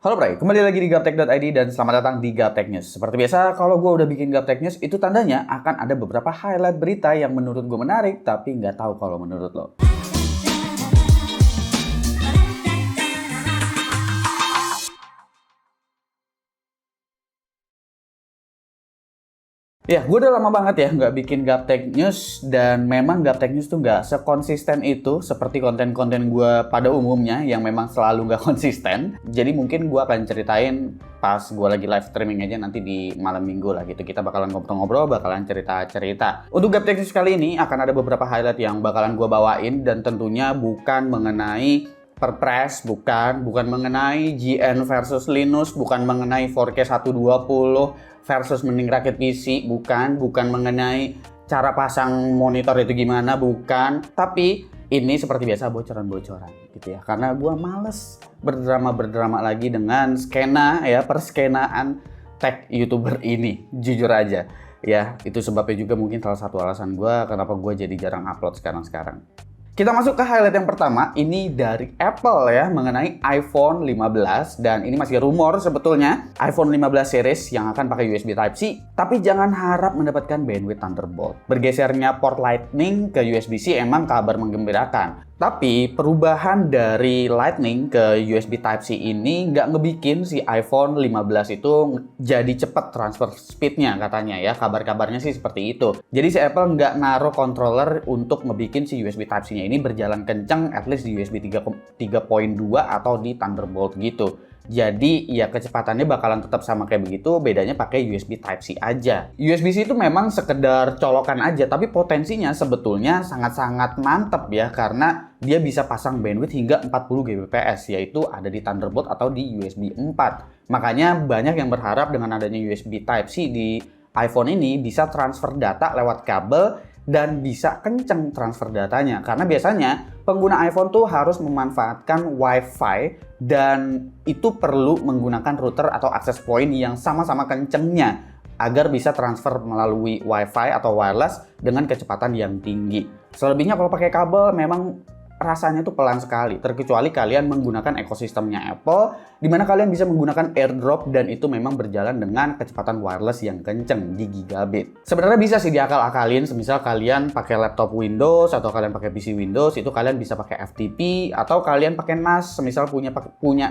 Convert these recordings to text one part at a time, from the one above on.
Halo Bray, kembali lagi di Gaptek.id dan selamat datang di Gaptek News. Seperti biasa, kalau gue udah bikin Gaptek News, itu tandanya akan ada beberapa highlight berita yang menurut gue menarik, tapi nggak tahu kalau menurut lo. Ya, gue udah lama banget ya nggak bikin Gaptek News, dan memang Gaptek News tuh nggak sekonsisten itu seperti konten-konten gue pada umumnya yang memang selalu nggak konsisten. Jadi mungkin gue akan ceritain pas gue lagi live streaming aja nanti di malam minggu lah gitu. Kita bakalan ngobrol-ngobrol, bakalan cerita-cerita. Untuk Gaptek News kali ini akan ada beberapa highlight yang bakalan gue bawain, dan tentunya bukan mengenai Perpres, bukan mengenai GN versus Linus, bukan mengenai 4K 120 versus mending rakit PC, bukan mengenai cara pasang monitor itu gimana, bukan. Tapi ini seperti biasa bocoran-bocoran gitu ya, karena gue males berdrama lagi dengan skena ya, perskenaan tech YouTuber ini, jujur aja ya. Itu sebabnya juga mungkin salah satu alasan gue kenapa gue jadi jarang upload sekarang. Kita masuk ke highlight yang pertama, ini dari Apple ya, mengenai iPhone 15, dan ini masih rumor sebetulnya, iPhone 15 series yang akan pakai USB Type-C, tapi jangan harap mendapatkan bandwidth Thunderbolt. Bergesernya port Lightning ke USB-C emang kabar menggembirakan. Tapi perubahan dari Lightning ke USB Type-C ini nggak ngebikin si iPhone 15 itu jadi cepat transfer speed-nya katanya ya. Kabar-kabarnya sih seperti itu. Jadi si Apple nggak naruh controller untuk ngebikin si USB Type-C-nya ini berjalan kencang at least di USB 3.2 atau di Thunderbolt gitu. Jadi ya kecepatannya bakalan tetap sama kayak begitu, bedanya pakai USB Type-C aja. USB-C itu memang sekedar colokan aja, tapi potensinya sebetulnya sangat-sangat mantep ya, karena dia bisa pasang bandwidth hingga 40 Gbps, yaitu ada di Thunderbolt atau di USB 4. Makanya banyak yang berharap dengan adanya USB Type-C di iPhone ini bisa transfer data lewat kabel dan bisa kenceng transfer datanya, karena biasanya pengguna iPhone tuh harus memanfaatkan Wi-Fi dan itu perlu menggunakan router atau access point yang sama-sama kencengnya agar bisa transfer melalui Wi-Fi atau wireless dengan kecepatan yang tinggi. Selebihnya kalau pakai kabel memang rasanya tuh pelan sekali, terkecuali kalian menggunakan ekosistemnya Apple, di mana kalian bisa menggunakan AirDrop dan itu memang berjalan dengan kecepatan wireless yang kenceng di gigabit. Sebenarnya bisa sih diakal-akalin, semisal kalian pakai laptop Windows atau kalian pakai PC Windows, itu kalian bisa pakai FTP atau kalian pakai NAS, semisal punya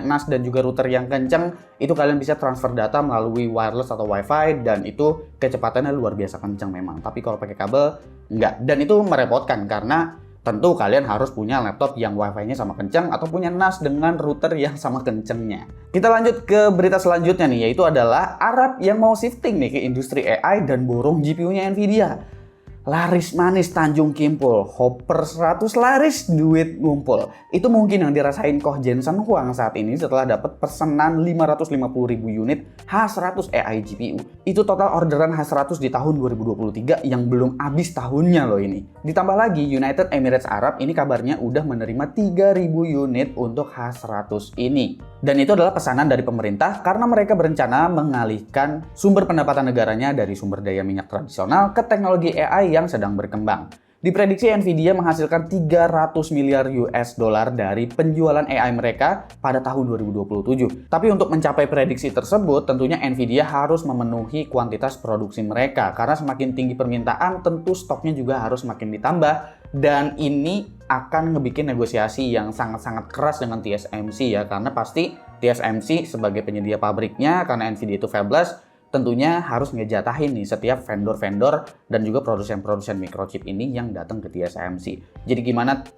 NAS dan juga router yang kenceng, itu kalian bisa transfer data melalui wireless atau Wi-Fi dan itu kecepatannya luar biasa kenceng memang. Tapi kalau pakai kabel enggak, dan itu merepotkan karena tentu kalian harus punya laptop yang wifi-nya sama kencang atau punya NAS dengan router yang sama kencengnya. Kita lanjut ke berita selanjutnya nih, yaitu adalah Arab yang mau shifting nih ke industri AI dan borong GPU-nya Nvidia. Laris manis Tanjung Kimpul, Hopper 100 laris, duit ngumpul. Itu mungkin yang dirasain Koh Jensen Huang saat ini setelah dapat pesanan 550.000 unit H100 AI GPU. Itu total orderan H100 di tahun 2023 yang belum habis tahunnya loh ini. Ditambah lagi United Emirates Arab ini kabarnya udah menerima 3.000 unit untuk H100 ini. Dan itu adalah pesanan dari pemerintah karena mereka berencana mengalihkan sumber pendapatan negaranya dari sumber daya minyak tradisional ke teknologi AI yang sedang berkembang. Diprediksi Nvidia menghasilkan 300 miliar US dollar dari penjualan AI mereka pada tahun 2027. Tapi untuk mencapai prediksi tersebut, tentunya Nvidia harus memenuhi kuantitas produksi mereka. Karena semakin tinggi permintaan, tentu stoknya juga harus semakin ditambah. Dan ini akan ngebikin negosiasi yang sangat-sangat keras dengan TSMC ya. Karena pasti TSMC sebagai penyedia pabriknya, karena Nvidia itu fabless, tentunya harus ngejatahin nih setiap vendor-vendor dan juga produsen-produsen microchip ini yang datang ke TSMC. Jadi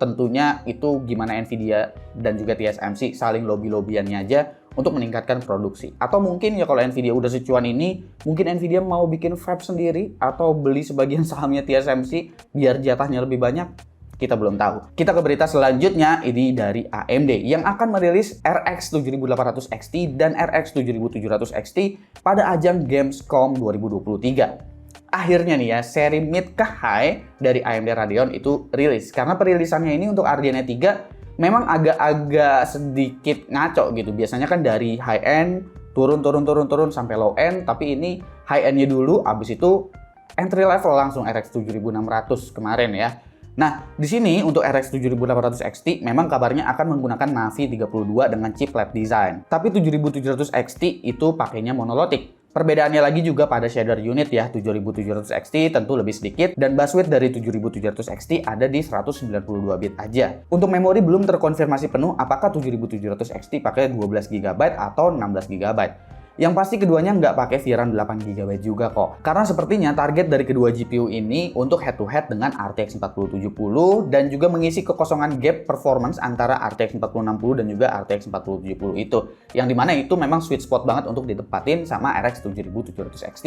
tentunya gimana Nvidia dan juga TSMC saling lobby-lobbyannya aja untuk meningkatkan produksi. Atau mungkin ya kalau Nvidia udah secuan ini, mungkin Nvidia mau bikin fab sendiri atau beli sebagian sahamnya TSMC biar jatahnya lebih banyak. Kita belum tahu. Kita ke berita selanjutnya, ini dari AMD yang akan merilis RX 7800 XT dan RX 7700 XT pada ajang Gamescom 2023. Akhirnya nih ya, seri mid ke high dari AMD Radeon itu rilis. Karena perilisannya ini untuk RDNA 3 memang agak sedikit ngaco gitu. Biasanya kan dari high end turun sampai low end, tapi ini high endnya dulu, abis itu entry level langsung RX 7600 kemarin ya. Nah, di sini untuk RX 7800 XT memang kabarnya akan menggunakan Navi 32 dengan chip LED design. Tapi 7700 XT itu pakainya monolitik. Perbedaannya lagi juga pada shader unit ya, 7700 XT tentu lebih sedikit dan bus width dari 7700 XT ada di 192 bit aja. Untuk memori belum terkonfirmasi penuh apakah 7700 XT pakai 12 GB atau 16 GB. Yang pasti keduanya nggak pakai VRAM 8 GB juga kok. Karena sepertinya target dari kedua GPU ini untuk head to head dengan RTX 4070 dan juga mengisi kekosongan gap performance antara RTX 4060 dan juga RTX 4070 itu. Yang dimana itu memang sweet spot banget untuk ditempatin sama RX 7700 XT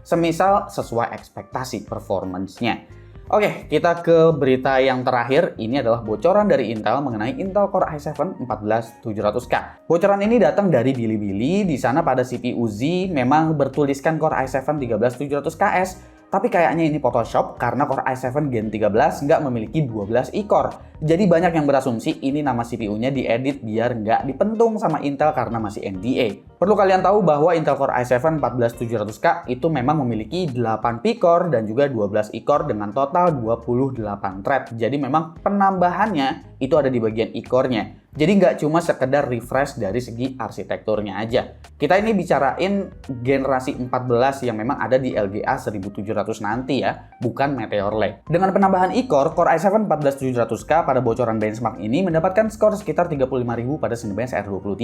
semisal sesuai ekspektasi performance-nya. Oke, kita ke berita yang terakhir. Ini adalah bocoran dari Intel mengenai Intel Core i7 14700K. Bocoran ini datang dari Bilibili. Di sana pada CPU Z memang bertuliskan Core i7 13700KS. Tapi kayaknya ini Photoshop karena Core i7 Gen 13 nggak memiliki 12 e-core. Jadi banyak yang berasumsi ini nama CPU-nya diedit biar nggak dipentung sama Intel karena masih NDA. Perlu kalian tahu bahwa Intel Core i7 14700K itu memang memiliki 8 P-core dan juga 12 e-core dengan total 28 thread. Jadi memang penambahannya itu ada di bagian e-core-nya. Jadi nggak cuma sekedar refresh dari segi arsitekturnya aja. Kita ini bicarain generasi 14 yang memang ada di LGA 1700 nanti ya, bukan Meteor Lake. Dengan penambahan e-core, Core i7 14700K pada bocoran benchmark ini mendapatkan skor sekitar 35.000 pada Cinebench R23,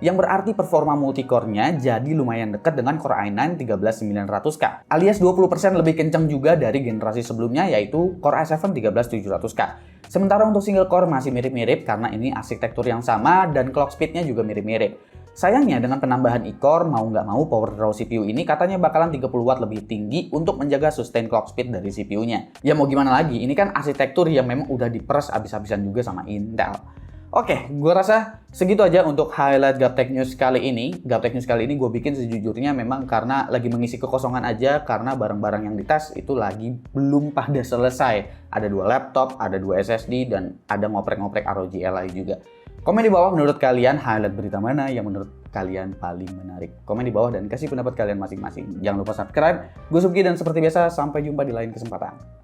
yang berarti performa multicore-nya jadi lumayan dekat dengan Core i9 13900K, alias 20% lebih kencang juga dari generasi sebelumnya yaitu Core i7 13700K. Sementara untuk single core masih mirip-mirip karena ini arsitektur yang sama dan clock speed-nya juga mirip-mirip. Sayangnya dengan penambahan e-core mau nggak mau power draw CPU ini katanya bakalan 30 watt lebih tinggi untuk menjaga sustain clock speed dari CPU-nya. Ya mau gimana lagi, ini kan arsitektur yang memang udah diperes abis-abisan juga sama Intel. Oke, gue rasa segitu aja untuk highlight Gaptek News kali ini. Gaptek News kali ini gue bikin sejujurnya memang karena lagi mengisi kekosongan aja karena barang-barang yang dites itu lagi belum pada selesai. Ada 2 laptop, ada 2 SSD, dan ada ngoprek-ngoprek ROG Ally juga. Komen di bawah menurut kalian highlight berita mana yang menurut kalian paling menarik. Komen di bawah dan kasih pendapat kalian masing-masing. Jangan lupa subscribe. Gue Subki dan seperti biasa sampai jumpa di lain kesempatan.